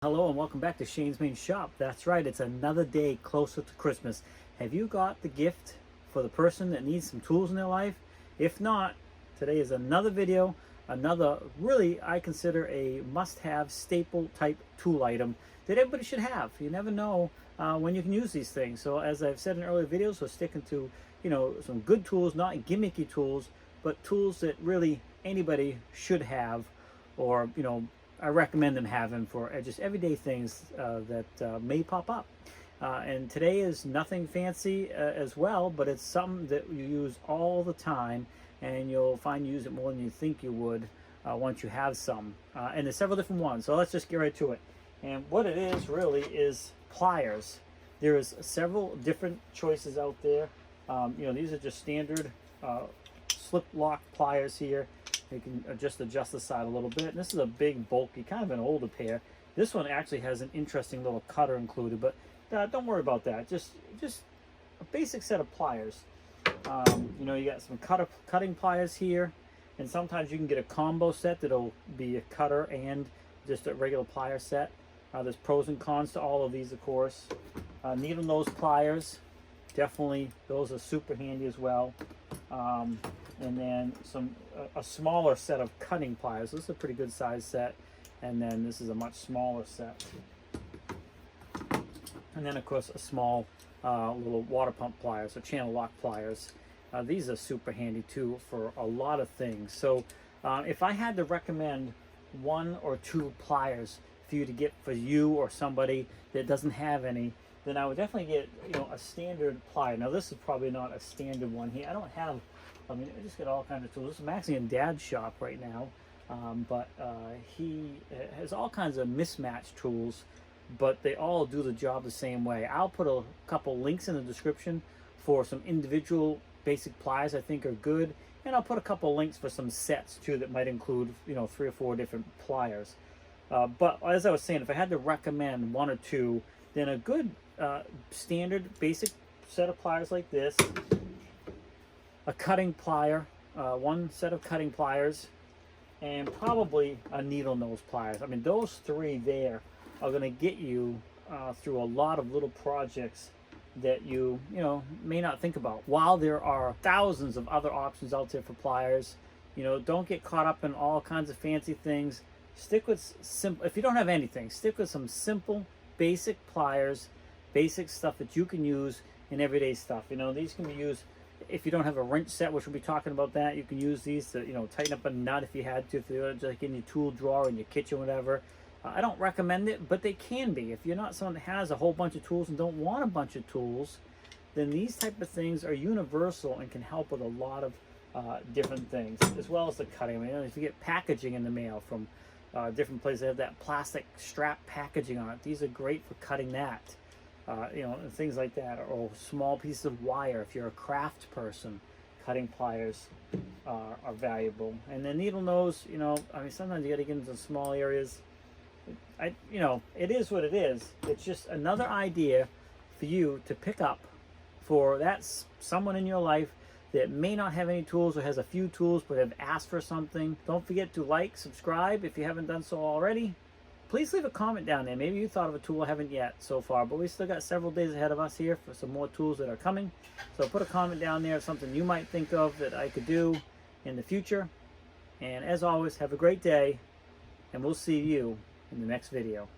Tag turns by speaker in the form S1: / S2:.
S1: Hello and welcome back to Shane's Main Shop. That's right, it's another day closer to Christmas. Have you got the gift for the person that needs some tools in their life? If not, today is another video, another really I consider a must-have staple type tool item that everybody should have. You never know when you can use these things. So as I've said in earlier videos, we're sticking to, some good tools, not gimmicky tools, but tools that really anybody should have, or I recommend them having for just everyday things that may pop up. And today is nothing fancy as well, but it's something that you use all the time, and you'll find you use it more than you think you would once you have some. And there's several different ones, so let's just get right to it. And what it is really is pliers. There's several different choices out there. These are just standard slip lock pliers here. You can adjust the side a little bit. And this is a big, bulky, kind of an older pair. This one actually has an interesting little cutter included, but don't worry about that. Just a basic set of pliers. You got some cutting pliers here, and sometimes you can get a combo set that'll be a cutter and just a regular plier set. There's pros and cons to all of these, of course. Needle nose pliers, definitely, those are super handy as well. And then a smaller set of cutting pliers. This is a pretty good size set, and then this is a much smaller set. And then of course a small little water pump pliers or channel lock pliers. These are super handy too for a lot of things. So if I had to recommend one or two pliers for you to get for you or somebody that doesn't have any, then I would definitely get a standard plier. Now this is probably not a standard one here. I just got all kinds of tools. I'm actually in Dad's shop right now, but he has all kinds of mismatched tools, but they all do the job the same way. I'll put a couple links in the description for some individual basic pliers I think are good, and I'll put a couple links for some sets too that might include 3 or 4 different pliers. But as I was saying, if I had to recommend one or two, then a good standard basic set of pliers like this, a cutting plier, one set of cutting pliers, and probably a needle nose pliers. Those three there are going to get you through a lot of little projects that you may not think about. While there are thousands of other options out there for pliers, don't get caught up in all kinds of fancy things. Stick with simple. If you don't have anything, stick with some simple basic pliers, basic stuff that you can use in everyday stuff. These can be used if you don't have a wrench set, which we'll be talking about that. You can use these to tighten up a nut if you had to, if you're like in your tool drawer in your kitchen, whatever. I don't recommend it, but they can be. If you're not someone that has a whole bunch of tools and don't want a bunch of tools, then these type of things are universal and can help with a lot of different things, as well as the cutting. If you get packaging in the mail from different places that have that plastic strap packaging on it, these are great for cutting that. And things like that, or small pieces of wire. If you're a craft person, cutting pliers are valuable. And the needle nose, sometimes you got to get into small areas. It is what it is. It's just another idea for you to pick up for that someone in your life that may not have any tools or has a few tools but have asked for something. Don't forget to like, subscribe if you haven't done so already. Please leave a comment down there. Maybe you thought of a tool I haven't yet so far, but we still got several days ahead of us here for some more tools that are coming. So put a comment down there, something you might think of that I could do in the future. And as always, have a great day, and we'll see you in the next video.